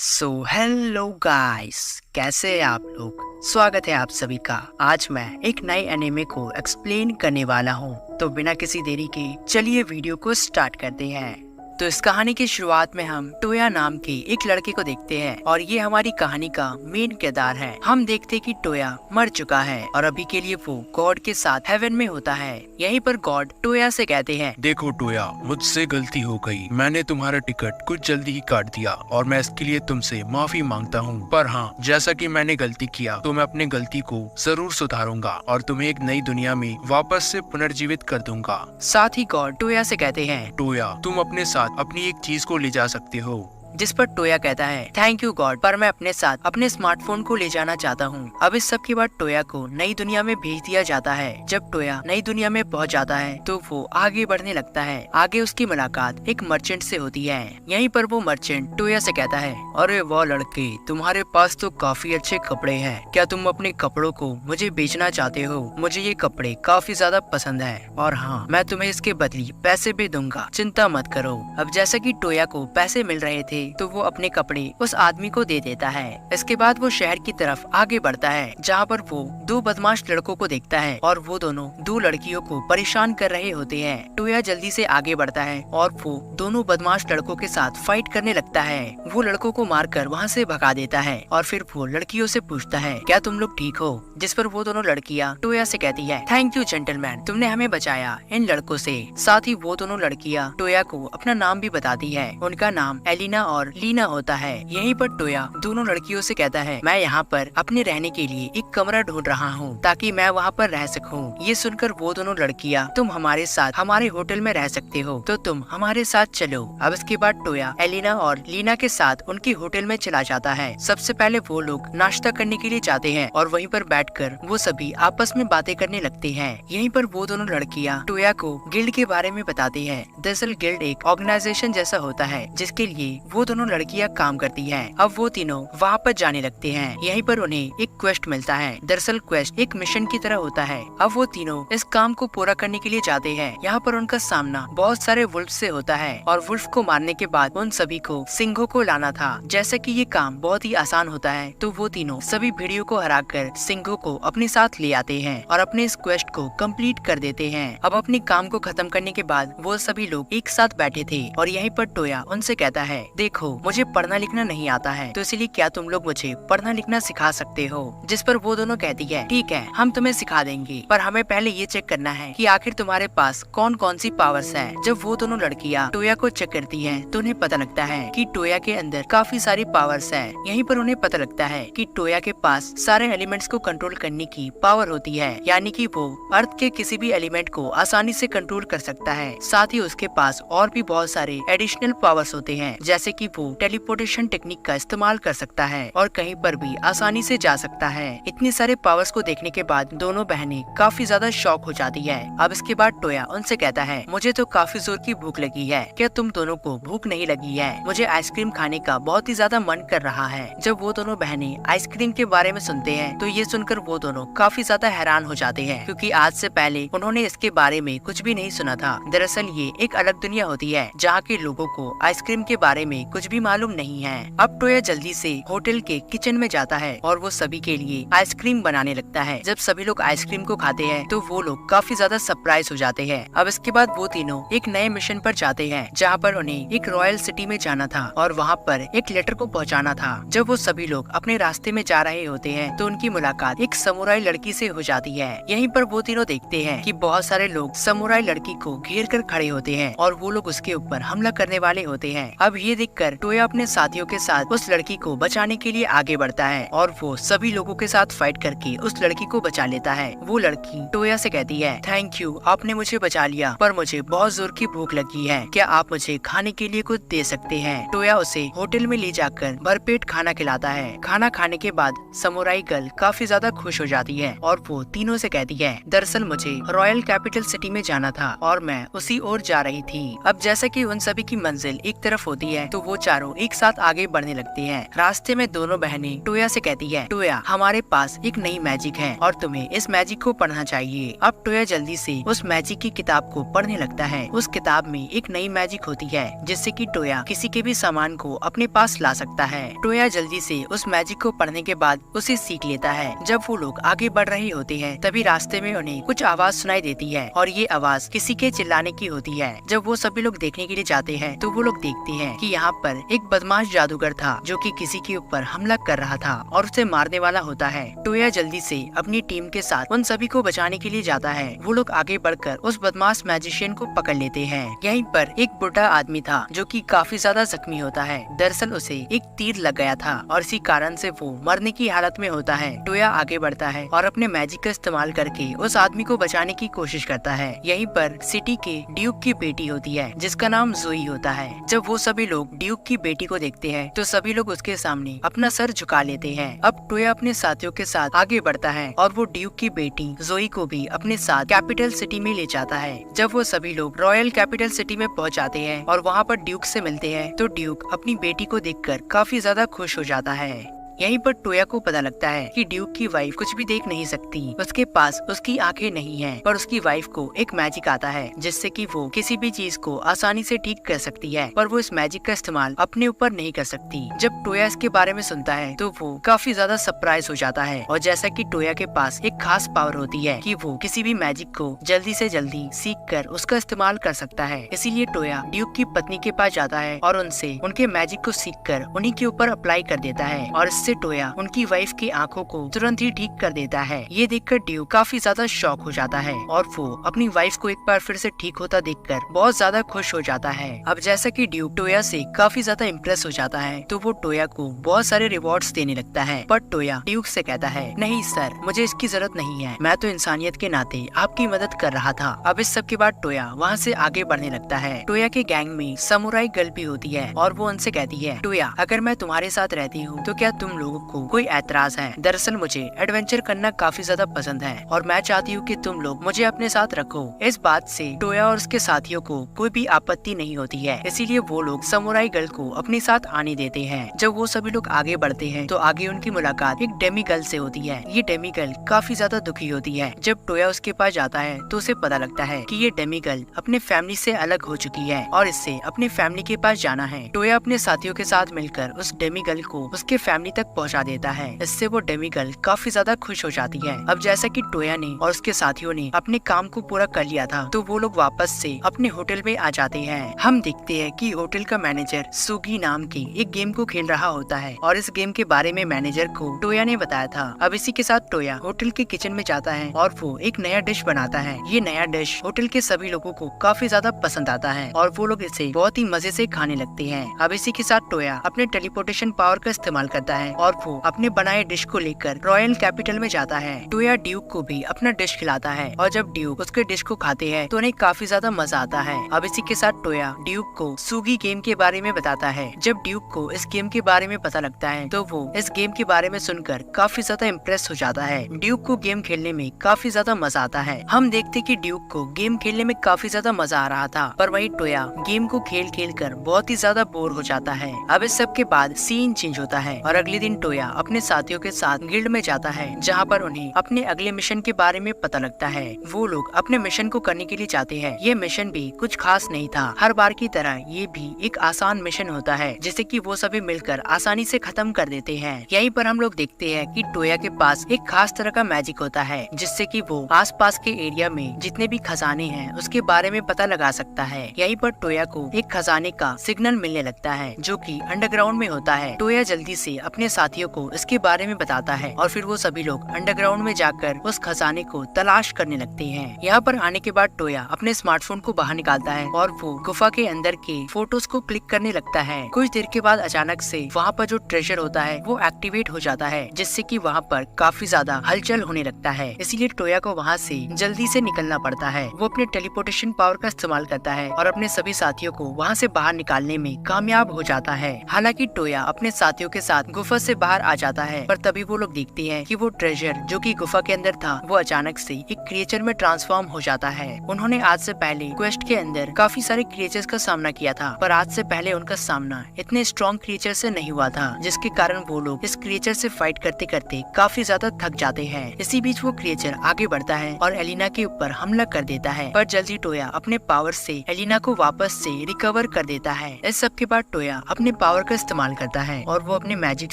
Hello guys, कैसे हैं आप लोग। स्वागत है आप सभी का। आज मैं एक नए एनिमे को एक्सप्लेन करने वाला हूँ। तो बिना किसी देरी के चलिए वीडियो को स्टार्ट करते हैं। तो इस कहानी की शुरुआत में हम टोया नाम के एक लड़के को देखते हैं और ये हमारी कहानी का मेन किरदार है। हम देखते कि टोया मर चुका है और अभी के लिए वो गॉड के साथ हेवन में होता है। यहीं पर गॉड टोया से कहते हैं, देखो टोया, मुझसे गलती हो गई। मैंने तुम्हारा टिकट कुछ जल्दी ही काट दिया और मैं इसके लिए तुमसे माफी मांगता हूँ। पर हाँ, जैसा कि मैंने गलती किया तो मैं अपनी गलती को जरूर सुधारूंगा और तुम्हें एक नई दुनिया में वापस से पुनर्जीवित कर दूंगा। साथ ही गॉड टोया से कहते हैं, टोया, तुम अपने साथ अपनी एक चीज को ले जा सकते हो। जिस पर टोया कहता है, थैंक यू गॉड, पर मैं अपने साथ अपने स्मार्टफोन को ले जाना चाहता हूँ। अब इस सब के बाद टोया को नई दुनिया में भेज दिया जाता है। जब टोया नई दुनिया में पहुँच जाता है तो वो आगे बढ़ने लगता है। आगे उसकी मुलाकात एक मर्चेंट से होती है। यहीं पर वो मर्चेंट टोया से कहता है, अरे वाह लड़के, तुम्हारे पास तो काफी अच्छे कपड़े हैं। क्या तुम अपने कपड़ों को मुझे बेचना चाहते हो? मुझे ये कपड़े काफी ज्यादा पसंद है और हाँ, मैं तुम्हें इसके बदले पैसे भी दूंगा, चिंता मत करो। अब जैसा कि टोया को पैसे मिल रहे थे तो वो अपने कपड़े उस आदमी को दे देता है। इसके बाद वो शहर की तरफ आगे बढ़ता है, जहाँ पर वो दो बदमाश लड़कों को देखता है और वो दोनों दो लड़कियों को परेशान कर रहे होते हैं। टोया जल्दी से आगे बढ़ता है और वो दोनों बदमाश लड़कों के साथ फाइट करने लगता है। वो लड़कों को मारकर वहाँ से भगा देता है और फिर वो लड़कियों से पूछता है, क्या तुम लोग ठीक हो? जिस पर वो दोनों लड़कियाँ टोया से कहती है, थैंक यू जेंटलमैन, तुमने हमें बचाया इन लड़कों से। साथ ही वो दोनों लड़कियाँ टोया को अपना नाम भी बताती है। उनका नाम एलिना और लीना होता है। यहीं पर टोया दोनों लड़कियों से कहता है, मैं यहाँ पर अपने रहने के लिए एक कमरा ढूंढ रहा हूँ ताकि मैं वहाँ पर रह सकूँ। ये सुनकर वो दोनों लड़कियाँ, तुम हमारे साथ हमारे होटल में रह सकते हो, तो तुम हमारे साथ चलो। अब इसके बाद टोया एलिना और लीना के साथ उनके होटल में चला जाता है। सबसे पहले वो लोग नाश्ता करने के लिए जाते हैं और वहीं पर बैठकर वो सभी आपस में बातें करने लगते हैं। यहीं पर वो दोनों लड़कियाँ टोया को गिल्ड के बारे में बताती है। दरअसल गिल्ड एक ऑर्गेनाइजेशन जैसा होता है जिसके लिए वो दोनों लड़कियां काम करती हैं। अब वो तीनों वहाँ पर जाने लगते हैं। यहीं पर उन्हें एक क्वेस्ट मिलता है। दरअसल क्वेस्ट एक मिशन की तरह होता है। अब वो तीनों इस काम को पूरा करने के लिए जाते हैं। यहाँ पर उनका सामना बहुत सारे वुल्फ से होता है और वुल्फ को मारने के बाद उन सभी को सिंघों को लाना था। जैसे कि ये काम बहुत ही आसान होता है तो वो तीनों सभी भेड़ियों को हराकर सिंघों को अपने साथ ले आते हैं और अपने इस क्वेस्ट को कंप्लीट कर देते हैं। अब अपने काम को खत्म करने के बाद वो सभी लोग एक साथ बैठे थे और यहीं पर टोया उनसे कहता है, देखो मुझे पढ़ना लिखना नहीं आता है, तो इसलिए क्या तुम लोग मुझे पढ़ना लिखना सिखा सकते हो? जिस पर वो दोनों कहती है, ठीक है, हम तुम्हें सिखा देंगे, पर हमें पहले ये चेक करना है कि आखिर तुम्हारे पास कौन कौन सी पावर्स है। जब वो दोनों लड़कियाँ टोया को चेक करती है तो उन्हें पता लगता है कि टोया के अंदर काफी सारी पावर्स है। यहीं पर उन्हें पता लगता है कि टोया के पास सारे एलिमेंट्स को कंट्रोल करने की पावर होती है, यानी कि वो अर्थ के किसी भी एलिमेंट को आसानी से कंट्रोल कर सकता है। साथ ही उसके पास और भी बहुत सारे एडिशनल पावर्स होते हैं, जैसे कि वो टेलीपोर्टेशन टेक्निक का इस्तेमाल कर सकता है और कहीं पर भी आसानी से जा सकता है। इतने सारे पावर्स को देखने के बाद दोनों बहनें काफी ज्यादा शॉक हो जाती है। अब इसके बाद टोया उनसे कहता है, मुझे तो काफी जोर की भूख लगी है, क्या तुम दोनों को भूख नहीं लगी है? मुझे आइसक्रीम खाने का बहुत ही ज्यादा मन कर रहा है। जब वो दोनों बहनें आइसक्रीम के बारे में सुनते हैं तो ये सुनकर वो दोनों काफी ज्यादा हैरान हो जाते हैं, क्योंकि आज से पहले उन्होंने इसके बारे में कुछ भी नहीं सुना था। दरअसल ये एक अलग दुनिया होती है जहाँ के लोगों को आइसक्रीम के बारे में कुछ भी मालूम नहीं है। अब टोया जल्दी से होटल के किचन में जाता है और वो सभी के लिए आइसक्रीम बनाने लगता है। जब सभी लोग आइसक्रीम को खाते हैं तो वो लोग काफी ज्यादा सरप्राइज हो जाते हैं। अब इसके बाद वो तीनों एक नए मिशन पर जाते हैं, जहाँ पर उन्हें एक रॉयल सिटी में जाना था और वहाँ पर एक लेटर को पहुँचाना था। जब वो सभी लोग अपने रास्ते में जा रहे होते हैं तो उनकी मुलाकात एक समुराई लड़की से हो जाती है। यहीं पर वो तीनों देखते हैं कि बहुत सारे लोग समुराई लड़की को घेर कर खड़े होते हैं और वो लोग उसके ऊपर हमला करने वाले होते हैं। अब ये देखकर टोया अपने साथियों के साथ उस लड़की को बचाने के लिए आगे बढ़ता है और वो सभी लोगों के साथ फाइट करके उस लड़की को बचा लेता है। वो लड़की टोया से कहती है, थैंक यू, आपने मुझे बचा लिया, पर मुझे बहुत जोर की भूख लगी है, क्या आप मुझे खाने के लिए कुछ दे सकते हैं? टोया उसे होटल में ले जाकर भरपेट खाना खिलाता है। खाना खाने के बाद समुराई गर्ल काफी ज्यादा खुश हो जाती है और वो तीनों से कहती है, दरअसल मुझे रॉयल कैपिटल सिटी में जाना था और मैं उसी ओर जा रही थी। अब जैसे कि उन सभी की मंजिल एक तरफ होती है तो वो चारों एक साथ आगे बढ़ने लगते हैं। रास्ते में दोनों बहनें टोया से कहती है, टोया हमारे पास एक नई मैजिक है और तुम्हें इस मैजिक को पढ़ना चाहिए। अब टोया जल्दी से उस मैजिक की किताब को पढ़ने लगता है। उस किताब में एक नई मैजिक होती है जिससे कि टोया किसी के भी सामान को अपने पास ला सकता है। टोया जल्दी से उस मैजिक को पढ़ने के बाद उसे सीख लेता है। जब वो लोग आगे बढ़ रहे होते हैं तभी रास्ते में उन्हें कुछ आवाज सुनाई देती है और ये आवाज किसी के चिल्लाने की होती है। जब वो सभी लोग देखने के लिए जाते हैं तो वो लोग देखते हैं कि यहाँ पर एक बदमाश जादूगर था जो कि किसी के ऊपर हमला कर रहा था और उसे मारने वाला होता है। टोया जल्दी से अपनी टीम के साथ उन सभी को बचाने के लिए जाता है। वो लोग आगे बढ़कर उस बदमाश मैजिशियन को पकड़ लेते हैं। यहीं पर एक बूढ़ा आदमी था जो कि काफी ज्यादा जख्मी होता है। दरअसल उसे एक तीर लग गया था और इसी कारण से वो मरने की हालत में होता है। टोया आगे बढ़ता है और अपने मैजिक का इस्तेमाल करके उस आदमी को बचाने की कोशिश करता है। यहीं पर सिटी के ड्यूक की बेटी होती है जिसका नाम जोई होता है। जब वो सभी लोग ड्यूक की बेटी को देखते हैं तो सभी लोग उसके सामने अपना सर झुका लेते हैं। अब टोया अपने साथियों के साथ आगे बढ़ता है और वो ड्यूक की बेटी जोई को भी अपने साथ कैपिटल सिटी में ले जाता है। जब वो सभी लोग रॉयल कैपिटल सिटी में पहुंच जाते हैं और वहाँ पर ड्यूक से मिलते हैं तो ड्यूक अपनी बेटी को देखकर काफी ज्यादा खुश हो जाता है। यहीं पर टोया को पता लगता है कि ड्यूक की वाइफ कुछ भी देख नहीं सकती। उसके पास उसकी आंखें नहीं हैं, पर उसकी वाइफ को एक मैजिक आता है जिससे कि वो किसी भी चीज को आसानी से ठीक कर सकती है, पर वो इस मैजिक का इस्तेमाल अपने ऊपर नहीं कर सकती। जब टोया इसके बारे में सुनता है तो वो काफी ज्यादा सरप्राइज हो जाता है और जैसा कि टोया के पास एक खास पावर होती है कि वो किसी भी मैजिक को जल्दी से जल्दी सीख कर उसका इस्तेमाल कर सकता है, इसीलिए टोया ड्यूक की पत्नी के पास जाता है और उनसे उनके मैजिक को सीख कर उन्हीं के ऊपर अप्लाई कर देता है और से टोया उनकी वाइफ की आंखों को तुरंत ही ठीक कर देता है। ये देखकर ड्यूक काफी ज्यादा शॉक हो जाता है और वो अपनी वाइफ को एक बार फिर से ठीक होता देखकर बहुत ज्यादा खुश हो जाता है। अब जैसा कि ड्यूक टोया से काफी ज्यादा इम्प्रेस हो जाता है तो वो टोया को बहुत सारे रिवॉर्ड्स देने लगता है, पर टोया ड्यूक से कहता है, नहीं सर, मुझे इसकी जरूरत नहीं है, मैं तो इंसानियत के नाते आपकी मदद कर रहा था। अब इस सब के बाद टोया वहाँ से आगे बढ़ने लगता है। टोया के गैंग में समुराई गर्ल भी होती है और वो उनसे कहती है, टोया अगर मैं तुम्हारे साथ रहती हूँ तो क्या तुम लोगों को कोई ऐतराज है? दरअसल मुझे एडवेंचर करना काफी ज्यादा पसंद है और मैं चाहती हूँ कि तुम लोग मुझे अपने साथ रखो। इस बात से टोया और उसके साथियों को कोई भी आपत्ति नहीं होती है, इसीलिए वो लोग समुराई गर्ल को अपने साथ आने देते हैं। जब वो सभी लोग आगे बढ़ते हैं तो आगे उनकी मुलाकात एक डेमी गर्ल से होती है। ये डेमी गर्ल काफी ज्यादा दुखी होती है। जब टोया उसके पास जाता है तो उसे पता लगता है कि ये डेमी गर्ल अपने फैमिली से अलग हो चुकी है और इससे अपने फैमिली के पास जाना है। टोया अपने साथियों के साथ मिलकर उस डेमी गर्ल को उसके फैमिली तक पहुंचा देता है। इससे वो डेमी गर्ल काफी ज्यादा खुश हो जाती है। अब जैसा कि टोया ने और उसके साथियों ने अपने काम को पूरा कर लिया था तो वो लोग वापस से अपने होटल में आ जाते हैं। हम देखते हैं कि होटल का मैनेजर सुगी नाम की एक गेम को खेल रहा होता है और इस गेम के बारे में मैनेजर को टोया ने बताया था। अब इसी के साथ टोया होटल के किचन में जाता है और वो एक नया डिश बनाता है। ये नया डिश होटल के सभी लोगों को काफी ज्यादा पसंद आता है और वो लोग इसे बहुत ही मजे से खाने लगते हैं। अब इसी के साथ टोया अपने टेलीपोर्टेशन पावर का इस्तेमाल करता है और वो अपने बनाए डिश को लेकर रॉयल कैपिटल में जाता है। टोया ड्यूक को भी अपना डिश खिलाता है और जब ड्यूक उसके डिश को खाते हैं तो उन्हें काफी ज्यादा मजा आता है। अब इसी के साथ टोया ड्यूक को सुगी गेम के बारे में बताता है। जब ड्यूक को इस गेम के बारे में पता लगता है तो वो इस गेम के बारे में सुनकर काफी ज्यादा इम्प्रेस हो जाता है। ड्यूक को गेम खेलने में काफी ज्यादा मजा आता है। हम देखते कि ड्यूक को गेम खेलने में काफी ज्यादा मजा आ रहा था, पर वही टोया गेम को खेल खेल कर बहुत ही ज्यादा बोर हो जाता है। अब इस सब के बाद सीन चेंज होता है और अगले दिन टोया अपने साथियों के साथ गिल्ड में जाता है जहाँ पर उन्हें अपने अगले मिशन के बारे में पता लगता है। वो लोग अपने मिशन को करने के लिए जाते हैं। ये मिशन भी कुछ खास नहीं था, हर बार की तरह ये भी एक आसान मिशन होता है जिसे कि वो सभी मिलकर आसानी से खत्म कर देते हैं। यहीं पर हम लोग देखते हैं कि टोया के पास एक खास तरह का मैजिक होता है जिससे कि वो आसपास के एरिया में जितने भी खजाने हैं उसके बारे में पता लगा सकता है। यहीं पर टोया को एक खजाने का सिग्नल मिलने लगता है जो कि अंडरग्राउंड में होता है। टोया जल्दी से अपने साथियों को इसके बारे में बताता है और फिर वो सभी लोग अंडरग्राउंड में जाकर उस खजाने को तलाश करने लगते हैं। यहाँ पर आने के बाद टोया अपने स्मार्टफोन को बाहर निकालता है और वो गुफा के अंदर के फोटोज को क्लिक करने लगता है। कुछ देर के बाद अचानक से वहाँ पर जो ट्रेजर होता है वो एक्टिवेट हो जाता है जिससे कि वहाँ पर काफी ज्यादा हलचल होने लगता है। इसीलिए टोया को वहाँ से जल्दी से निकलना पड़ता है। वो अपने टेलीपोर्टेशन पावर का इस्तेमाल करता है और अपने सभी साथियों को वहाँ से बाहर निकालने में कामयाब हो जाता है। हालांकि टोया अपने साथियों के साथ गुफा से बाहर आ जाता है, पर तभी वो लोग देखते हैं कि वो ट्रेजर जो कि गुफा के अंदर था वो अचानक से एक क्रिएचर में ट्रांसफॉर्म हो जाता है। उन्होंने आज से पहले क्वेस्ट के अंदर काफी सारे क्रिएचर्स का सामना किया था, पर आज से पहले उनका सामना इतने स्ट्रॉन्ग क्रिएचर से नहीं हुआ था, जिसके कारण वो लोग इस क्रिएचर से फाइट करते करते काफी ज्यादा थक जाते हैं। इसी बीच वो क्रिएचर आगे बढ़ता है और एलिना के ऊपर हमला कर देता है, पर जल्दी टोया अपने पावर से एलिना को वापस से रिकवर कर देता है। इस सब के बाद टोया अपने पावर का इस्तेमाल करता है और वो अपने मैजिक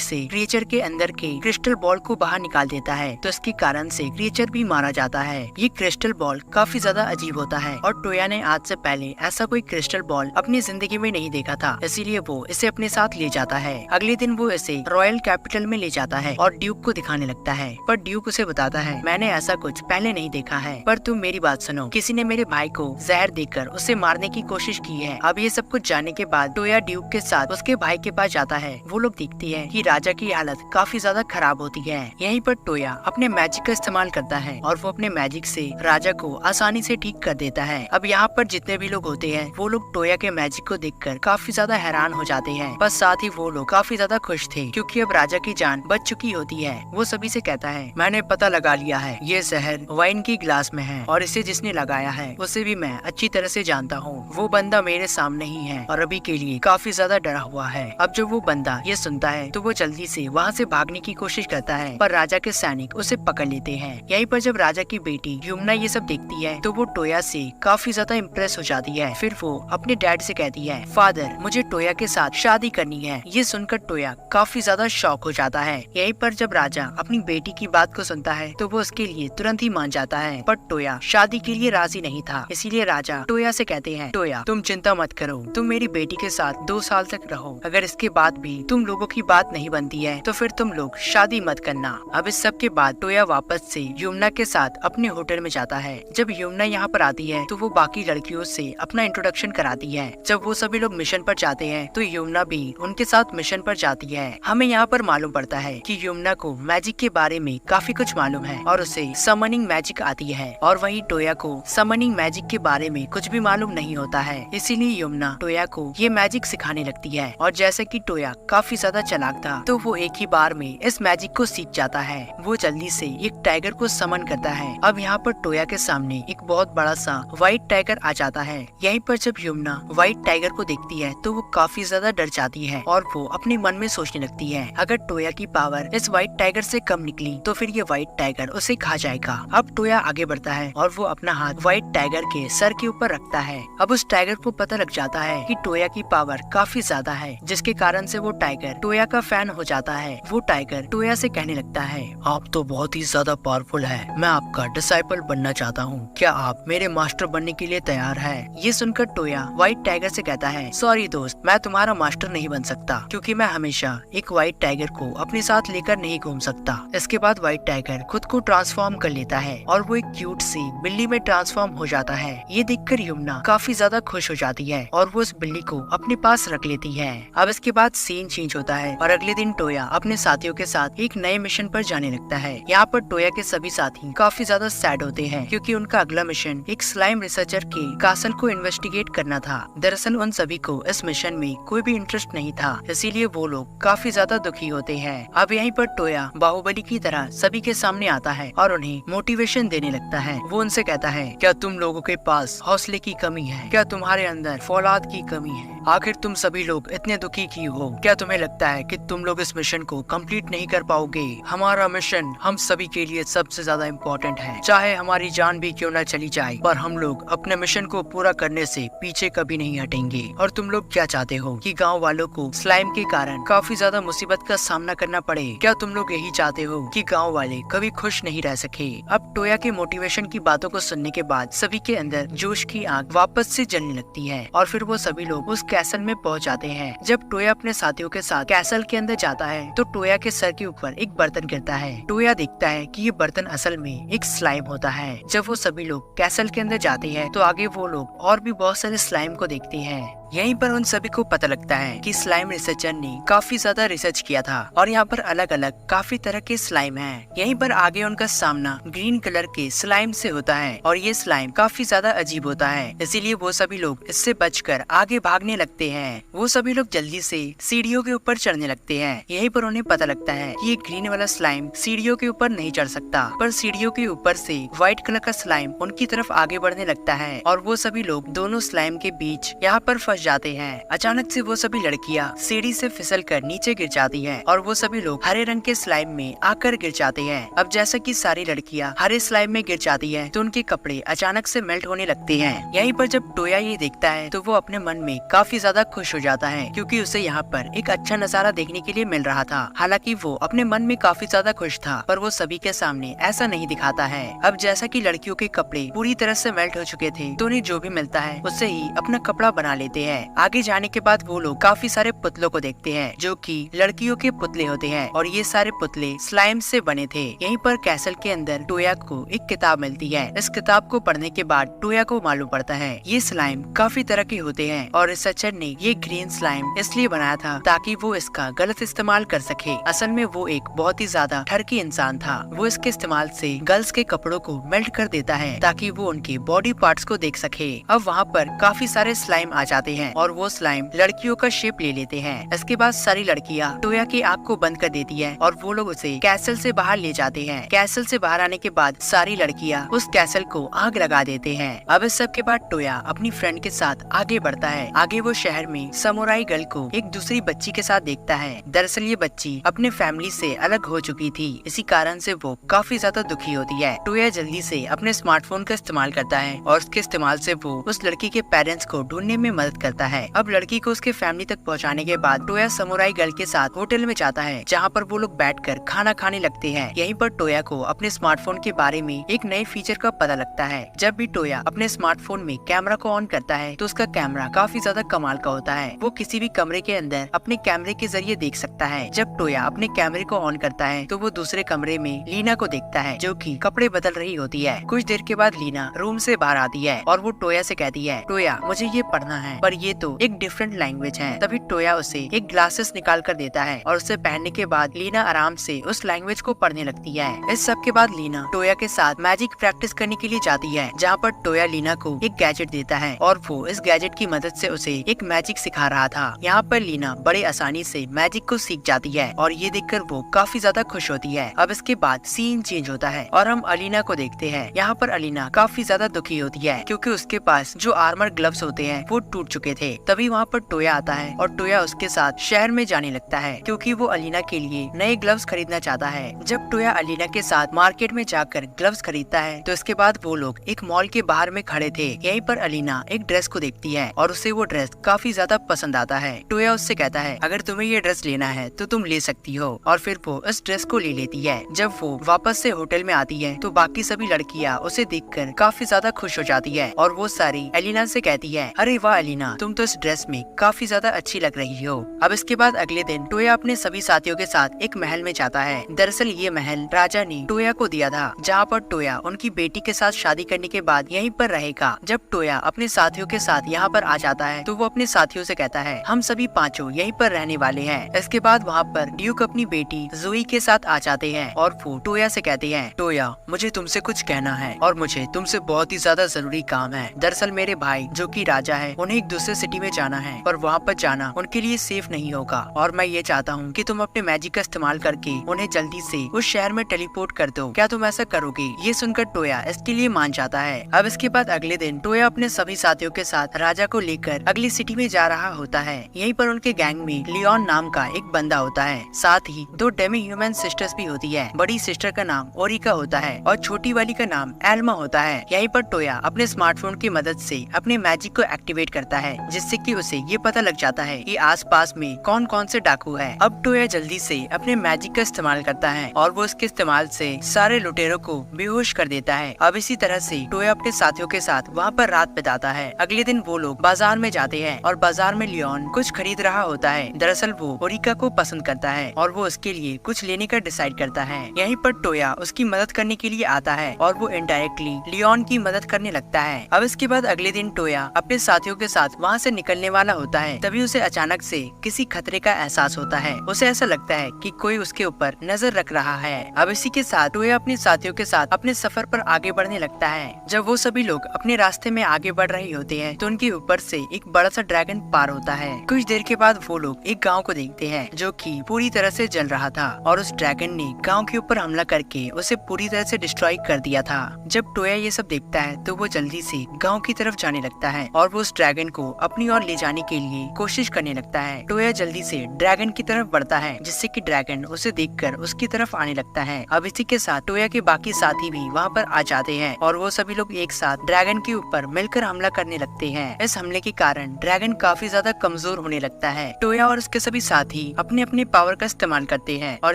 से क्रिएचर के अंदर के क्रिस्टल बॉल को बाहर निकाल देता है, तो इसके कारण से क्रिएचर भी मारा जाता है। ये क्रिस्टल बॉल काफी ज्यादा अजीब होता है और टोया ने आज से पहले ऐसा कोई क्रिस्टल बॉल अपनी जिंदगी में नहीं देखा था, इसीलिए वो इसे अपने साथ ले जाता है। अगले दिन वो इसे रॉयल कैपिटल में ले जाता है और ड्यूक को दिखाने लगता है, पर ड्यूक उसे बताता है मैंने ऐसा कुछ पहले नहीं देखा है, पर तुम मेरी बात सुनो, किसी ने मेरे भाई को जहर देकर उसे मारने की कोशिश की है। अब ये सब कुछ जानने के बाद टोया ड्यूक के साथ उसके भाई के पास जाता है। वो लोग देखती है कि राजा की हालत काफी ज्यादा खराब होती है। यहीं पर टोया अपने मैजिक का इस्तेमाल करता है और वो अपने मैजिक से राजा को आसानी से ठीक कर देता है। अब यहाँ पर जितने भी लोग होते हैं वो लोग टोया के मैजिक को देखकर काफी ज्यादा हैरान हो जाते हैं, बस साथ ही वो लोग काफी ज्यादा खुश थे क्योंकि अब राजा की जान बच चुकी होती है। वो सभी से कहता है मैंने पता लगा लिया है, ये जहर वाइन की ग्लास में है और इसे जिसने लगाया है उसे भी मैं अच्छी तरह से जानता हूँ। वो बंदा मेरे सामने ही है और अभी के लिए काफी ज्यादा डरा हुआ है। अब जब वो बंदा ये सुनता है तो वो जल्दी से वहाँ से भागने की कोशिश करता है, पर राजा के सैनिक उसे पकड़ लेते हैं। यहीं पर जब राजा की बेटी यमुना ये सब देखती है तो वो टोया से काफी ज्यादा इम्प्रेस हो जाती है। फिर वो अपने डैड से कहती है फादर मुझे टोया के साथ शादी करनी है। ये सुनकर टोया काफी ज्यादा शॉक हो जाता है। यहीं पर जब राजा अपनी बेटी की बात को सुनता है तो वो उसके लिए तुरंत ही मान जाता है, पर टोया शादी के लिए राजी नहीं था। इसीलिए राजा टोया से कहते हैं टोया तुम चिंता मत करो, तुम मेरी बेटी के साथ 2 साल तक रहो, अगर इसके बाद भी तुम लोगों की बात नहीं बनती है तो फिर तुम लोग शादी मत करना। अब इस सब के बाद टोया वापस से यमुना के साथ अपने होटल में जाता है। जब यमुना यहाँ पर आती है तो वो बाकी लड़कियों से अपना इंट्रोडक्शन कराती है। जब वो सभी लोग मिशन पर जाते हैं तो यमुना भी उनके साथ मिशन पर जाती है। हमें यहाँ पर मालूम पड़ता है कि यमुना को मैजिक के बारे में काफी कुछ मालूम है और उसे समनिंग मैजिक आती है, और वहीं टोया को समनिंग मैजिक के बारे में कुछ भी मालूम नहीं होता है। इसीलिए यमुना टोया को ये मैजिक सिखाने लगती है, और जैसे कि टोया काफी ज्यादा चालाक था तो वो एक ही बार में इस मैजिक को सीख जाता है। वो जल्दी से एक टाइगर को समन करता है। अब यहाँ पर टोया के सामने एक बहुत बड़ा सा व्हाइट टाइगर आ जाता है। यहीं पर जब यमुना व्हाइट टाइगर को देखती है तो वो काफी ज्यादा डर जाती है और वो अपने मन में सोचने लगती है अगर टोया की पावर इस व्हाइट टाइगर से कम निकली तो फिर ये व्हाइट टाइगर उसे खा जाएगा। अब टोया आगे बढ़ता है और वो अपना हाथ व्हाइट टाइगर के सर के ऊपर रखता है। अब उस टाइगर को पता लग जाता है कि टोया की पावर काफी ज्यादा है, जिसके कारण से वो टाइगर टोया का फैन हो जाता है। वो टाइगर टोया से कहने लगता है आप तो बहुत ही ज्यादा पावरफुल है, मैं आपका डिसाइपल बनना चाहता हूँ, क्या आप मेरे मास्टर बनने के लिए तैयार है? ये सुनकर टोया व्हाइट टाइगर से कहता है सॉरी दोस्त, मैं तुम्हारा मास्टर नहीं बन सकता क्योंकि मैं हमेशा एक व्हाइट टाइगर को अपने साथ लेकर नहीं घूम सकता। इसके बाद व्हाइट टाइगर खुद को ट्रांसफॉर्म कर लेता है और वो एक क्यूट सी बिल्ली में ट्रांसफॉर्म हो जाता है। ये देखकर यमुना काफी ज्यादा खुश हो जाती है और वो उस बिल्ली को अपने पास रख लेती है। अब इसके बाद सीन चेंज होता है और अगले दिन टोया अपने साथियों के साथ एक नए मिशन पर जाने लगता है। यहाँ पर टोया के सभी साथी काफी ज्यादा सैड होते हैं क्योंकि उनका अगला मिशन एक स्लाइम रिसर्चर के कासल को इन्वेस्टिगेट करना था। दरअसल उन सभी को इस मिशन में कोई भी इंटरेस्ट नहीं था, इसीलिए वो लोग काफी ज्यादा दुखी होते हैं। अब यहीं पर टोया बाहुबली की तरह सभी के सामने आता है और उन्हें मोटिवेशन देने लगता है। वो उनसे कहता है क्या तुम लोगों के पास हौसले की कमी है? क्या तुम्हारे अंदर फौलाद की कमी है? आखिर तुम सभी लोग इतने दुखी क्यों हो? क्या तुम्हें लगता है कि तुम लोग इस मिशन को कंप्लीट नहीं कर पाओगे? हमारा मिशन हम सभी के लिए सबसे ज्यादा इम्पोर्टेंट है, चाहे हमारी जान भी क्यों न चली जाए, पर हम लोग अपने मिशन को पूरा करने से पीछे कभी नहीं हटेंगे। और तुम लोग क्या चाहते हो कि गाँव वालों को स्लाइम के कारण काफी ज्यादा मुसीबत का सामना करना पड़े? क्या तुम लोग यही चाहते हो कि गाँव वाले कभी खुश नहीं रह सके? अब टोया के मोटिवेशन की बातों को सुनने के बाद सभी के अंदर जोश की आग वापस से जलने लगती है और फिर वो सभी लोग उस कैसल में पहुंच जाते हैं। जब टोया अपने साथियों के साथ कैसल के अंदर जाता है तो टोया के सर के ऊपर एक बर्तन गिरता है। टोया देखता है कि ये बर्तन असल में एक स्लाइम होता है। जब वो सभी लोग कैसल के अंदर जाते हैं तो आगे वो लोग और भी बहुत सारे स्लाइम को देखते हैं। यहीं पर उन सभी को पता लगता है कि स्लाइम रिसर्चर ने काफी ज्यादा रिसर्च किया था और यहाँ पर अलग अलग काफी तरह के स्लाइम हैं। यहीं पर आगे उनका सामना ग्रीन कलर के स्लाइम से होता है और ये स्लाइम काफी ज्यादा अजीब होता है, इसीलिए वो सभी लोग इससे बचकर आगे भागने लगते हैं। वो सभी लोग जल्दी से सीढ़ियों के ऊपर चढ़ने लगते हैं। यहीं पर उन्हें पता लगता है कि ये ग्रीन वाला स्लाइम सीढ़ियों के ऊपर नहीं चढ़ सकता, पर सीढ़ियों के ऊपर से व्हाइट कलर का स्लाइम उनकी तरफ आगे बढ़ने लगता है और वो सभी लोग दोनों स्लाइम के बीच यहाँ पर फंस जाते हैं। अचानक से वो सभी लड़कियाँ सीढ़ी से फिसल कर नीचे गिर जाती है और वो सभी लोग हरे रंग के स्लाइम में आकर गिर जाते हैं। अब जैसा कि सारी लड़कियाँ हरे स्लाइम में गिर जाती है तो उनके कपड़े अचानक से मेल्ट होने लगते हैं। यहीं पर जब टोया ये देखता है तो वो अपने मन में काफी ज्यादा खुश हो जाता है क्योंकि उसे यहाँ पर एक अच्छा नजारा देखने के लिए मिल रहा था। हालांकि वो अपने मन में काफी ज्यादा खुश था पर वो सभी के सामने ऐसा नहीं दिखाता है। अब जैसा कि लड़कियों के कपड़े पूरी तरह से मेल्ट हो चुके थे तो उन्हें जो भी मिलता है उससे ही अपना कपड़ा बना लेते हैं। आगे जाने के बाद वो लोग काफी सारे पुतलों को देखते हैं जो कि लड़कियों के पुतले होते हैं और ये सारे पुतले स्लाइम से बने थे। यहीं पर कैसल के अंदर टोया को एक किताब मिलती है। इस किताब को पढ़ने के बाद टोया को मालूम पड़ता है ये स्लाइम काफी तरह के होते हैं और रिसर्चर ने ये ग्रीन स्लाइम इसलिए बनाया था ताकि वो इसका गलत इस्तेमाल कर सके। असल में वो एक बहुत ही ज्यादा ठरकी इंसान था। वो इसके इस्तेमाल से गर्ल्स के कपड़ों को मेल्ट कर देता है ताकि वो उनके बॉडी पार्ट्स को देख सके। अब वहाँ पर काफी सारे स्लाइम आ जाते हैं और वो स्लाइम लड़कियों का शेप ले लेते हैं। इसके बाद सारी लड़कियाँ टोया की आँख को बंद कर देती है और वो लोग उसे कैसल से बाहर ले जाते हैं। कैसल से बाहर आने के बाद सारी लड़कियाँ उस कैसल को आग लगा देते हैं। अब इस सब के बाद टोया अपनी फ्रेंड के साथ आगे बढ़ता है। आगे वो शहर में समुराई गर्ल को एक दूसरी बच्ची के साथ देखता है। दरअसल ये बच्ची अपने फैमिली से अलग हो चुकी थी, इसी कारण से वो काफी ज्यादा दुखी होती है। टोया जल्दी से अपने स्मार्टफोन का इस्तेमाल करता है और उसके इस्तेमाल से वो उस लड़की के पेरेंट्स को ढूंढने में मदद करता है। अब लड़की को उसके फैमिली तक पहुँचाने के बाद टोया समुराई गर्ल के साथ होटल में जाता है जहाँ पर वो लोग बैठकर खाना खाने लगते हैं। यहीं पर टोया को अपने स्मार्टफोन के बारे में एक नए फीचर का पता लगता है। जब भी टोया अपने स्मार्टफोन में कैमरा को ऑन करता है तो उसका कैमरा काफी ज्यादा कमाल का होता है। वो किसी भी कमरे के अंदर अपने कैमरे के जरिए देख सकता है। जब टोया अपने कैमरे को ऑन करता है तो वो दूसरे कमरे में लीना को देखता है जो कि कपड़े बदल रही होती है। कुछ देर के बाद लीना रूम से बाहर आती है और वो टोया से कहती है, टोया मुझे ये पढ़ना है पर ये तो एक डिफरेंट लैंग्वेज है। तभी टोया उसे एक ग्लासेस निकाल कर देता है और उसे पहनने के बाद लीना आराम से उस लैंग्वेज को पढ़ने लगती है। इस सब के बाद लीना टोया के साथ मैजिक प्रैक्टिस करने के लिए जाती है जहाँ पर टोया लीना को एक गैजेट देता है और वो इस गैजेट की मदद से उसे एक मैजिक सिखा रहा था। यहाँ पर लीना बड़े आसानी से मैजिक को सीख जाती है और ये देखकर वो काफी ज्यादा खुश होती है। अब इसके बाद सीन चेंज होता है और हम अलीना को देखते हैं। यहाँ पर अलीना काफी ज्यादा दुखी होती है क्योंकि उसके पास जो आर्मर ग्लव्स होते हैं वो टूट चुके थे। तभी वहाँ पर टोया आता है और टोया उसके साथ शहर में जाने लगता है क्योंकि वो अलीना के लिए नए ग्लव्स खरीदना चाहता है। जब टोया अलीना के साथ मार्केट में जाकर ग्लव्स खरीदता है तो इसके बाद वो लोग एक मॉल के बाहर में खड़े थे। यहीं पर अलीना एक ड्रेस को देखती है और उसे वो ड्रेस काफी ज्यादा पसंद आता है। टोया उससे कहता है अगर तुम्हें ये ड्रेस लेना है तो तुम ले सकती हो और फिर वो इस ड्रेस को ले लेती है। जब वो वापस से होटल में आती है तो बाकी सभी लड़कियाँ उसे देखकर काफी ज्यादा खुश हो जाती है और वो सारी अलीना से कहती है, अरे वाह अलीना, तुम तो इस ड्रेस में काफी ज्यादा अच्छी लग रही हो। अब इसके बाद अगले दिन टोया अपने सभी साथियों के साथ एक महल में जाता है। दरअसल ये महल राजा ने टोया को दिया था जहाँ पर टोया उनकी बेटी के साथ शादी करने के बाद यहीं पर रहेगा। जब टोया अपने साथियों के साथ यहाँ पर आ जाता है तो वो अपने साथियों से कहता है, हम सभी पांचों यहीं पर रहने वाले हैं। इसके बाद वहाँ पर ड्यूक अपनी बेटी जोई के साथ आ जाते हैं और वो टोया से कहते हैं, टोया मुझे तुमसे कुछ कहना है और मुझे तुमसे बहुत ही ज्यादा जरूरी काम है। दरअसल मेरे भाई जो कि राजा है उन्हें एक दूसरे सिटी में जाना है पर वहाँ पर जाना उनके लिए सेफ नहीं होगा और मैं ये चाहता हूँ कि तुम अपने मैजिक का इस्तेमाल करके उन्हें जल्दी से उस शहर में टेलीपोर्ट कर दो। क्या तुम ऐसा करोगे? ये सुनकर टोया इसके लिए मान जाता है। अब इसके बाद अगले दिन टोया अपने सभी साथियों के साथ राजा को लेकर अगली सिटी में जा रहा होता है। यहीं पर उनके गैंग में लियोन नाम का एक बंदा होता है, साथ ही 2 डेमी ह्यूमन सिस्टर्स भी होती है। बड़ी सिस्टर का नाम ओरिका होता है और छोटी वाली का नाम एल्मा होता है। यहीं पर टोया अपने स्मार्टफोन की मदद से अपने मैजिक को एक्टिवेट करता है जिससे कि उसे ये पता लग जाता है कि आसपास में कौन कौन से डाकू है। अब टोया जल्दी से अपने मैजिक का इस्तेमाल करता है और वो इसके इस्तेमाल से सारे लुटेरों को बेहोश कर देता है। अब इसी तरह से टोया अपने साथियों के साथ वहाँ पर रात बिताता है। अगले दिन वो लोग बाजार में जाते हैं और बाजार में लियोन कुछ खरीद रहा होता है। दरअसल वो ओरिका को पसंद करता है और वो उसके लिए कुछ लेने का डिसाइड करता है। यहीं पर टोया उसकी मदद करने के लिए आता है और वो इनडायरेक्टली लियोन की मदद करने लगता है। अब इसके बाद अगले दिन टोया अपने साथियों के साथ वहाँ से निकलने वाला होता है, तभी उसे अचानक से किसी खतरे का एहसास होता है। उसे ऐसा लगता है कि कोई उसके ऊपर नजर रख रहा है। अब इसी के साथ टोया अपने साथियों के साथ अपने सफर पर आगे बढ़ने लगता है। जब वो सभी लोग अपने रास्ते में आगे बढ़ रहे होते हैं तो उनके ऊपर से एक बड़ा सा ड्रैगन पार होता है। कुछ देर के बाद वो लोग एक गाँव को देखते हैं जो कि पूरी तरह से जल रहा था और उस ड्रैगन ने गाँव के ऊपर हमला करके उसे पूरी तरह से डिस्ट्रॉय कर दिया था। जब टोया ये सब देखता है तो वो जल्दी से गाँव की तरफ जाने लगता है और वो उस ड्रैगन को अपनी ओर ले जाने के लिए कोशिश करने लगता है। टोया जल्दी से ड्रैगन की तरफ बढ़ता है जिससे कि ड्रैगन उसे देखकर उसकी तरफ आने लगता है। अब इसी के साथ टोया के बाकी साथी भी वहाँ पर आ जाते हैं और वो सभी लोग एक साथ ड्रैगन के ऊपर मिलकर हमला करने लगते हैं। इस हमले के कारण ड्रैगन काफी ज्यादा कमजोर होने लगता है। टोया और उसके सभी साथी अपने अपने पावर का इस्तेमाल करते हैं और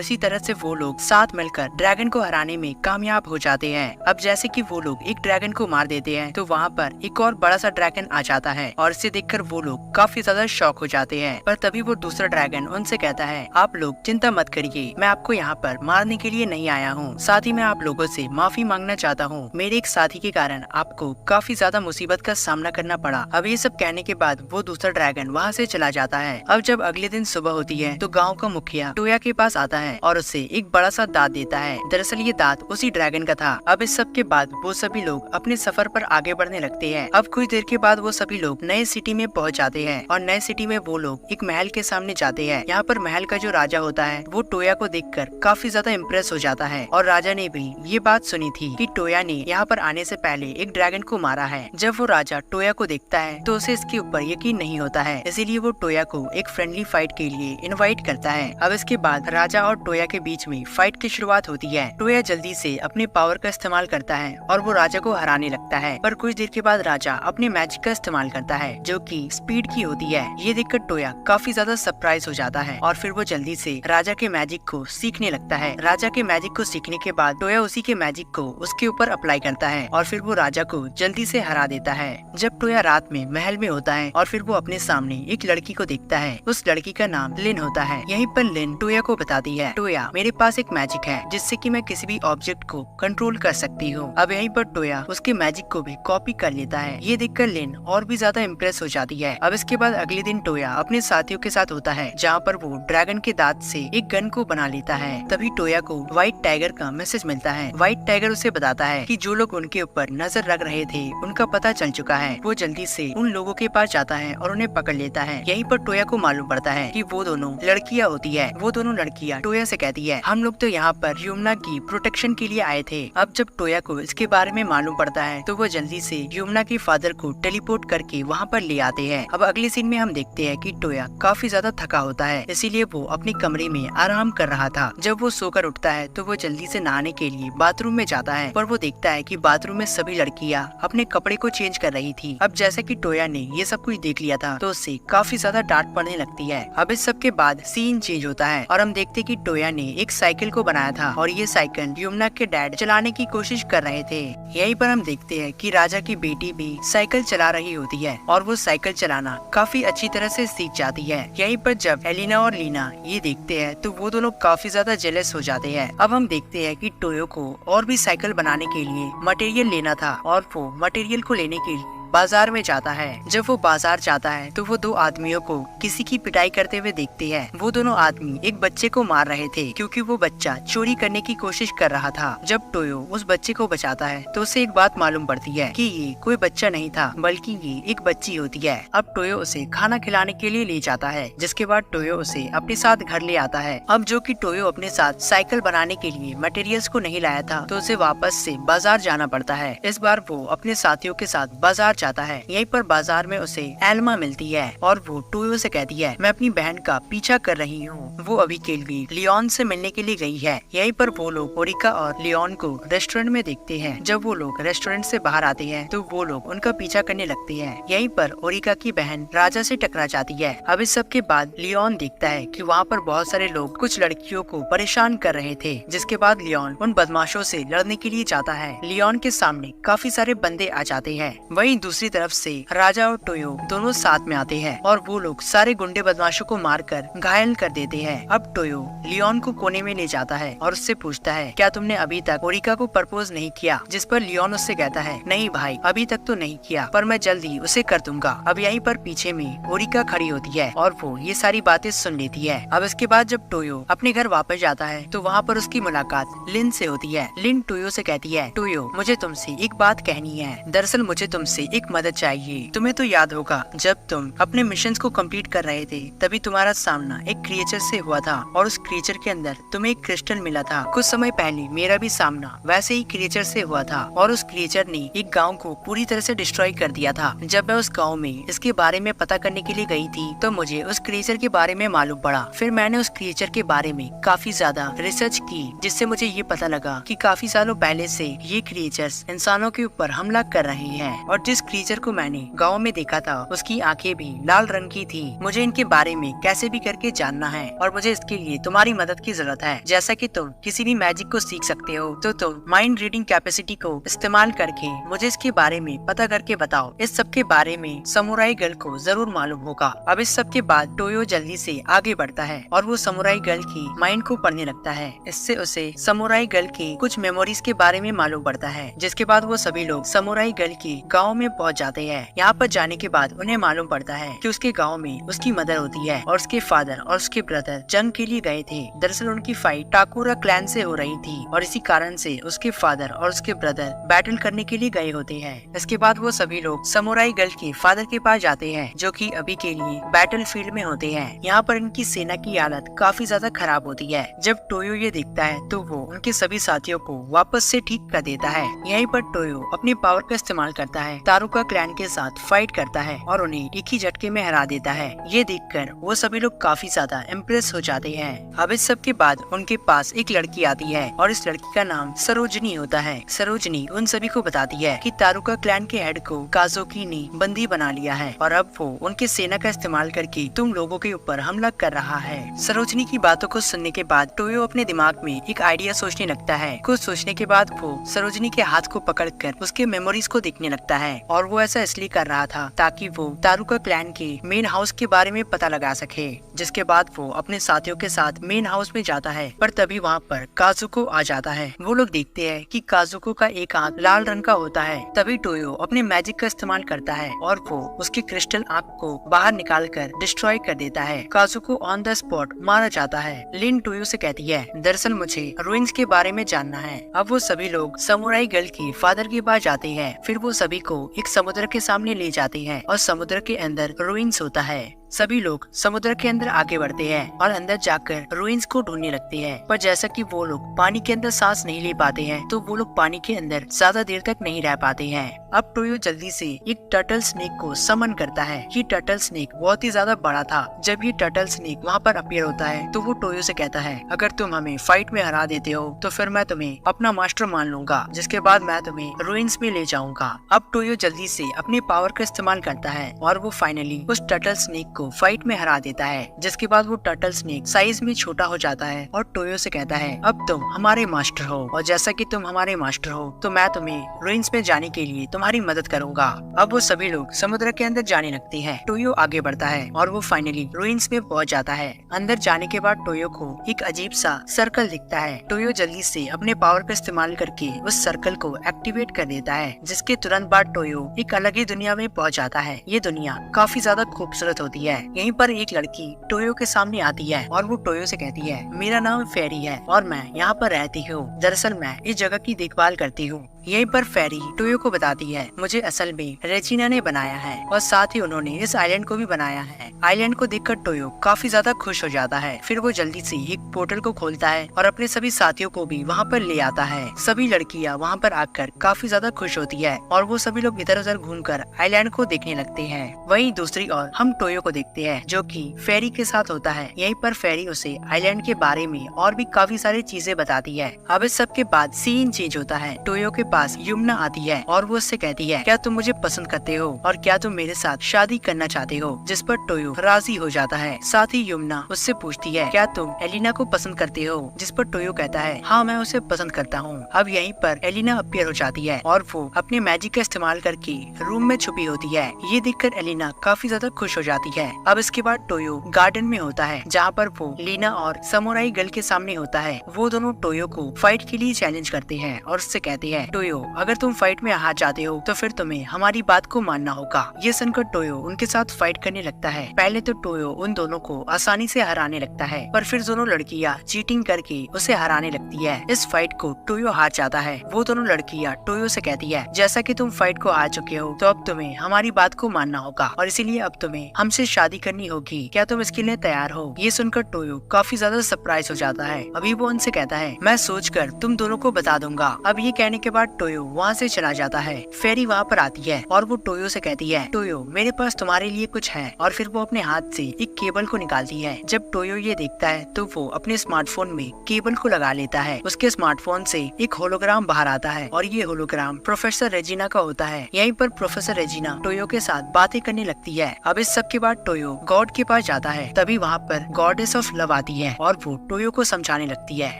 इसी तरह से वो लोग साथ मिलकर ड्रैगन को हराने में कामयाब हो जाते हैं। अब जैसे कि वो लोग एक ड्रैगन को मार देते हैं तो वहाँ पर एक और बड़ा सा ड्रैगन आ जाता है और इसे देखकर वो लोग काफी ज्यादा शॉक हो जाते हैं। पर तभी वो दूसरा ड्रैगन उनसे कहता है, आप लोग चिंता मत करिए, मैं आपको यहाँ पर मारने के लिए नहीं आया हूँ, साथ ही मैं आप लोगों से माफी मांगना चाहता हूँ। मेरे एक साथी के कारण आपको काफी ज्यादा मुसीबत का सामना करना पड़ा। अब ये सब कहने के बाद वो दूसरा ड्रैगन वहाँ से चला जाता है। अब जब अगले दिन सुबह होती है तो गाँव का मुखिया टोया के पास आता है और उसे एक बड़ा सा दांत देता है। दरअसल ये दांत उसी ड्रैगन का था। अब इस सब के बाद वो सभी लोग अपने सफर पर आगे बढ़ने लगते हैं। अब कुछ देर के बाद वो सभी लोग नए सिटी में पहुंच जाते हैं और नए सिटी में वो लोग एक महल के सामने जाते हैं। यहाँ पर महल का जो राजा होता है वो टोया को देखकर काफी ज्यादा इम्प्रेस हो जाता है और राजा ने भी ये बात सुनी थी कि टोया ने यहाँ पर आने से पहले एक ड्रैगन को मारा है। जब वो राजा टोया को देखता है तो उसे इसके ऊपर यकीन नहीं होता है, इसीलिए वो टोया को एक फ्रेंडली फाइट के लिए इनवाइट करता है। अब इसके बाद राजा और टोया के बीच में फाइट की शुरुआत होती है। टोया जल्दी से अपने पावर का इस्तेमाल करता है और वो राजा को हराने लगता है। पर कुछ देर के बाद राजा अपने मैजिक का इस्तेमाल करता है जो कि स्पीड की होती है। ये देखकर टोया काफी ज्यादा सरप्राइज हो जाता है और फिर वो जल्दी से राजा के मैजिक को सीखने लगता है। राजा के मैजिक को सीखने के बाद टोया उसी के मैजिक को उसके ऊपर अप्लाई करता है और फिर वो राजा को जल्दी से हरा देता है। जब टोया रात में महल में होता है और फिर वो अपने सामने एक लड़की को देखता है। उस लड़की का नाम लिन होता है। यहीं पर लिन टोया को बताती है, टोया मेरे पास एक मैजिक है जिससे कि मैं किसी भी ऑब्जेक्ट को कंट्रोल कर सकती हूँ। अब यहीं पर टोया उसके मैजिक को भी कॉपी कर लेता है। ये देखकर लिन और भी ज्यादा इम्प्रेस हो जाती है। अब इसके बाद अगले दिन टोया अपने साथियों के साथ होता है जहाँ पर वो ड्रैगन के दांत से एक गन को बना लेता है। तभी टोया को व्हाइट टाइगर का मैसेज मिलता है। व्हाइट टाइगर उसे बताता है कि जो लोग उनके ऊपर नजर रख रहे थे उनका पता चल चुका है। वो जल्दी से उन लोगों के पास जाता है और उन्हें पकड़ लेता है। यहीं पर टोया को मालूम पड़ता है कि वो दोनों लड़कियां होती है। वो दोनों लड़कियां टोया से कहती है, हम लोग तो यहाँ पर यमुना की प्रोटेक्शन के लिए आए थे। अब जब टोया को इसके बारे में मालूम पड़ता है तो वो जल्दी से यमुना के फादर को टेलीपोर्ट करके वहाँ पर ले आते हैं। अब अगले सीन में हम देखते हैं कि टोया काफी ज्यादा थका होता है, इसीलिए वो अपने कमरे में आराम कर रहा था। जब वो सोकर उठता है तो वो जल्दी से नहाने के लिए बाथरूम में जाता है, पर वो देखता है कि बाथरूम में सभी लड़कियां अपने कपड़े को चेंज कर रही थी। अब जैसे कि टोया ने ये सब कुछ देख लिया था तो उससे काफी ज्यादा डांट पड़ने लगती है। अब इस सब के बाद सीन चेंज होता है और हम देखते कि टोया ने एक साइकिल को बनाया था और ये साइकिल यमुना के डैड चलाने की कोशिश कर रहे थे। यहीं पर हम देखते हैं कि राजा की बेटी भी साइकिल चला रही होती है और वो साइकिल चलाना काफी अच्छी तरह से सीख जाती है। यहीं पर जब एलिना और लीना ये देखते हैं तो वो दोनों काफी ज्यादा जेलस हो जाते हैं। अब हम देखते हैं कि टोयो को और भी साइकिल बनाने के लिए मटेरियल लेना था और वो मटेरियल को लेने के लिए बाजार में जाता है। जब वो बाजार जाता है तो वो दो आदमियों को किसी की पिटाई करते हुए देखते हैं। वो दोनों आदमी एक बच्चे को मार रहे थे क्योंकि वो बच्चा चोरी करने की कोशिश कर रहा था। जब टोयो उस बच्चे को बचाता है तो उसे एक बात मालूम पड़ती है कि ये कोई बच्चा नहीं था बल्कि ये एक बच्ची होती है। अब टोयो उसे खाना खिलाने के लिए ले जाता है, जिसके बाद टोयो उसे अपने साथ घर ले आता है। अब जो कि टोयो अपने साथ साइकिल बनाने के लिए मटेरियल्स को नहीं लाया था तो उसे वापस से बाजार जाना पड़ता है। इस बार वो अपने साथियों के साथ बाजार जाता है। यहीं पर बाजार में उसे एल्मा मिलती है और वो टोयो से कहती है, मैं अपनी बहन का पीछा कर रही हूँ, वो अभी के लिए लियोन से मिलने के लिए गई है। यहीं पर वो लोग ओरिका और लियोन को रेस्टोरेंट में देखते हैं। जब वो लोग रेस्टोरेंट से बाहर आते हैं तो वो लोग उनका पीछा करने लगते हैं। यहीं पर ओरिका की बहन राजा से टकरा जाती है। अब इस सब के बाद लियोन देखता है कि वहाँ पर बहुत सारे लोग कुछ लड़कियों को परेशान कर रहे थे, जिसके बाद लियोन उन बदमाशों से लड़ने के लिए जाता है। लियोन के सामने काफी सारे बंदे आ जाते हैं। वहीं दूसरी तरफ से राजा और टोयो दोनों साथ में आते हैं और वो लोग सारे गुंडे बदमाशों को मारकर घायल कर देते हैं। अब टोयो लियोन को कोने में ले जाता है और उससे पूछता है, क्या तुमने अभी तक ओरिका को प्रपोज नहीं किया? जिस पर लियोन उससे कहता है, नहीं भाई, अभी तक तो नहीं किया, पर मैं जल्द ही उसे कर दूंगा। अब यहीं पर पीछे में ओरिका खड़ी होती है और वो ये सारी बातें सुन लेती है। अब इसके बाद जब टोयो अपने घर वापस जाता है तो वहाँ पर उसकी मुलाकात लिन से होती है। लिन टोयो से कहती है, टोयो मुझे तुमसे एक बात कहनी है। दरअसल मुझे तुमसे एक मदद चाहिए। तुम्हें तो याद होगा जब तुम अपने मिशन को कंप्लीट कर रहे थे तभी तुम्हारा सामना एक क्रिएचर से हुआ था और उस क्रिएचर के अंदर तुम्हें एक क्रिस्टल मिला था। कुछ समय पहले मेरा भी सामना वैसे ही क्रिएचर से हुआ था और उस क्रिएचर ने एक गांव को पूरी तरह से डिस्ट्रॉय कर दिया था। जब मैं उस गांव में इसके बारे में पता करने के लिए गई थी तो मुझे उस क्रिएचर के बारे में मालूम पड़ा। फिर मैंने उस क्रिएचर के बारे में काफी ज्यादा रिसर्च की जिससे मुझे ये पता लगा कि काफी सालों पहले से ये क्रिएचर्स इंसानों के ऊपर हमला कर रहे हैं और जिस क्रिएचर को मैंने गाँव में देखा था उसकी आंखें भी लाल रंग की थी। मुझे इनके बारे में कैसे भी करके जानना है और मुझे इसके लिए तुम्हारी मदद की जरूरत है। जैसा कि तुम किसी भी मैजिक को सीख सकते हो तो तुम माइंड रीडिंग कैपेसिटी को इस्तेमाल करके मुझे इसके बारे में पता करके बताओ। इस सब के बारे में समुराई गर्ल को जरूर मालूम होगा। अब इस सब के बाद टोयो जल्दी से आगे बढ़ता है और वो समुराई गर्ल की माइंड को पढ़ने लगता है। इससे उसे समुराई गर्ल की कुछ मेमोरीज के बारे में मालूम पड़ता है। जिसके बाद वो सभी लोग समुराई गर्ल की गाँव में पहुँच जाते हैं। यहाँ पर जाने के बाद उन्हें मालूम पड़ता है कि उसके गाँव में उसकी मदर होती है और उसके फादर और उसके ब्रदर जंग के लिए गए थे। दरअसल उनकी फाइट टाकुरा क्लैन से हो रही थी और इसी कारण से उसके फादर और उसके ब्रदर बैटल करने के लिए गए होते हैं। इसके बाद वो सभी लोग समुराई गर्ल के फादर के पास जाते हैं जो कि अभी के लिए बैटल फील्ड में होते हैं। यहाँ पर इनकी सेना की हालत काफी ज्यादा खराब होती है। जब टोयो ये देखता है तो वो उनके सभी साथियों को वापस से ठीक कर देता है। यहीं पर टोयो अपनी पावर का इस्तेमाल करता है, तारुका क्लैन के साथ फाइट करता है और उन्हें एक ही झटके में हरा देता है। ये देखकर वो सभी लोग काफी ज्यादा इम्प्रेस हो जाते हैं। अब इस सब के बाद उनके पास एक लड़की आती है और इस लड़की का नाम सरोजनी होता है। सरोजनी उन सभी को बताती है कि तारुका क्लैन के हेड को काजोकी ने बंदी बना लिया है और अब वो उनके सेना का इस्तेमाल करके तुम लोगों के ऊपर हमला कर रहा है। सरोजनी की बातों को सुनने के बाद टोयो अपने दिमाग में एक आइडिया सोचने लगता है। कुछ सोचने के बाद वो सरोजनी के हाथ को पकड़कर उसके मेमोरीज को देखने लगता है और वो ऐसा इसलिए कर रहा था ताकि वो तारुका क्लैन के मेन हाउस के बारे में पता लगा सके। जिसके बाद वो अपने साथियों के साथ मेन हाउस में जाता है पर तभी वहाँ पर काजुको आ जाता है। वो लोग देखते हैं कि काजुको का एक आंख लाल रंग का होता है। तभी टोयो अपने मैजिक का इस्तेमाल करता है और वो उसके क्रिस्टल आंख को बाहर निकालकर डिस्ट्रॉय कर देता है। काजुको ऑन द स्पॉट मारा जाता है। लिन टोयो से कहती है, दरअसल मुझे रुइंस के बारे में जानना है। अब वो सभी लोग समुराई गर्ल के फादर के पास जाते हैं। फिर वो सभी को एक समुद्र के सामने ले जाते हैं और समुद्र के अंदर रुइंस होता है। सभी लोग समुद्र के अंदर आगे बढ़ते हैं और अंदर जाकर रुइंस को ढूंढने लगते हैं। पर जैसा कि वो लोग पानी के अंदर सांस नहीं ले पाते हैं तो वो लोग पानी के अंदर ज्यादा देर तक नहीं रह पाते हैं। अब टोयो जल्दी से एक टर्टल स्नेक को समन करता है। ये टर्टल स्नेक बहुत ही ज्यादा बड़ा था। जब ये टर्टल स्नेक वहाँ पर अपीयर होता है तो वो टोयो से कहता है, अगर तुम हमें फाइट में हरा देते हो तो फिर मैं तुम्हें अपना मास्टर मान लूंगा, जिसके बाद मैं तुम्हें रुइंस में ले जाऊंगा। अब टोयो जल्दी से अपने पावर का इस्तेमाल करता है और वो फाइनली उस टर्टल स्नेक को फाइट में हरा देता है। जिसके बाद वो टर्टल स्नेक साइज में छोटा हो जाता है और टोयो से कहता है, अब तुम हमारे मास्टर हो और जैसा कि तुम हमारे मास्टर हो तो मैं तुम्हें रुइंस में जाने के लिए तुम्हारी मदद करूंगा। अब वो सभी लोग समुद्र के अंदर जाने लगते हैं। टोयो आगे बढ़ता है और वो फाइनली रुइंस में पहुंच जाता है। अंदर जाने के बाद टोयो को एक अजीब सा सर्कल दिखता है। टोयो जल्दी से अपने पावर का इस्तेमाल करके उस सर्कल को एक्टिवेट कर देता है। जिसके तुरंत बाद टोयो एक अलग ही दुनिया में पहुंच जाता है। ये दुनिया काफी ज्यादा खूबसूरत होती है। यहीं पर एक लड़की टोयो के सामने आती है और वो टोयो से कहती है, मेरा नाम फेरी है और मैं यहाँ पर रहती हूँ। दरअसल मैं इस जगह की देखभाल करती हूँ। यहीं पर फेरी टोयो को बताती है, मुझे असल में रेजिना ने बनाया है और साथ ही उन्होंने इस आइलैंड को भी बनाया है। आइलैंड को देखकर टोयो काफी ज्यादा खुश हो जाता है। फिर वो जल्दी से एक पोर्टल को खोलता है और अपने सभी साथियों को भी वहाँ पर ले आता है। सभी लड़कियाँ वहाँ पर आकर काफी ज्यादा खुश होती है और वो सभी लोग इधर उधर घूमकर आइलैंड को देखने लगते हैं। वहीं दूसरी ओर हम टोयो को देखते हैं जो कि फेरी के साथ होता है। यहीं पर फेरी उसे आइलैंड के बारे में और भी काफी सारी चीजें बताती है। अब इस सब के बाद सीन चेंज होता है। टोयो के पास युमना आती है और वो उससे कहती है क्या तुम मुझे पसंद करते हो और क्या तुम मेरे साथ शादी करना चाहते हो, जिस पर टोयो राजी हो जाता है। साथ ही यमुना उससे पूछती है क्या तुम एलिना को पसंद करते हो, जिस पर टोयो कहता है हाँ मैं उसे पसंद करता हूँ। अब यहीं पर एलिना अपीयर हो जाती है और वो अपने मैजिक का इस्तेमाल करके रूम में छुपी होती है। ये देखकर एलिना काफी ज्यादा खुश हो जाती है। अब इसके बाद टोयो गार्डन में होता है जहाँ पर वो लीना और समुराई गर्ल के सामने होता है। वो दोनों टोयो को फाइट के लिए चैलेंज करते हैं और उससे कहते हैं टोयो अगर तुम फाइट में हार जाते हो तो फिर तुम्हें हमारी बात को मानना होगा। ये सुनकर टोयो उनके साथ फाइट करने लगता है। पहले तो टोयो उन दोनों को आसानी से हराने लगता है, पर फिर दोनों लड़कियां चीटिंग करके उसे हराने लगती है। इस फाइट को टोयो हार जाता है। वो दोनों लड़कियां टोयो से कहती है जैसा कि तुम फाइट को हार चुके हो तो अब तुम्हें हमारी बात को मानना होगा और इसीलिए अब तुम्हें हमसे शादी करनी होगी। क्या तुम इसके लिए तैयार हो? ये सुनकर टोयो काफी ज्यादा सरप्राइज हो जाता है। अभी वो उनसे कहता है मैं सोचकर तुम दोनों को बता दूंगा। अब ये कहने के बाद टोयो वहाँ से चला जाता है। फेरी वहाँ पर आती है और वो टोयो से कहती है टोयो मेरे पास तुम्हारे लिए कुछ है, और फिर वो अपने हाथ से एक केबल को निकालती है। जब टोयो ये देखता है तो वो अपने स्मार्टफोन में केबल को लगा लेता है। उसके स्मार्टफोन से एक होलोग्राम बाहर आता है और ये होलोग्राम प्रोफेसर रेजिना का होता है। यहीं पर प्रोफेसर रेजिना टोयो के साथ बातें करने लगती है। अब इस सब के बाद टोयो गॉड के पास जाता है। तभी वहाँ पर गॉडेस ऑफ लव आती है और वो टोयो को समझाने लगती है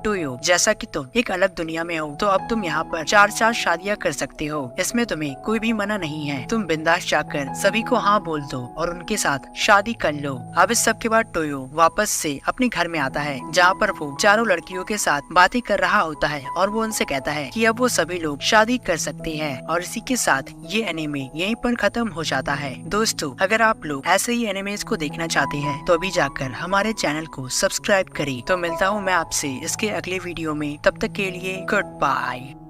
टोयो जैसा कि तुम एक अलग दुनिया में हो तो अब तुम यहाँ पर 4 शादियाँ कर सकते हो, इसमें तुम्हें कोई भी मना नहीं है। तुम बिंदास जाकर सभी को हाँ बोल दो और उनके साथ शादी कर लो। अब इस सब के बाद टोयो वापस से अपने घर में आता है जहाँ पर वो चारों लड़कियों के साथ बातें कर रहा होता है और वो उनसे कहता है कि अब वो सभी लोग शादी कर सकते हैं। और इसी के साथ ये एनिमे यहीं पर खत्म हो जाता है। दोस्तों अगर आप लोग ऐसे ही एनिमेज को देखना चाहते हैं तो अभी जाकर हमारे चैनल को सब्सक्राइब करें। तो मिलता हूँ मैं आपसे इसके अगले वीडियो में, तब तक के लिए गुड बाय।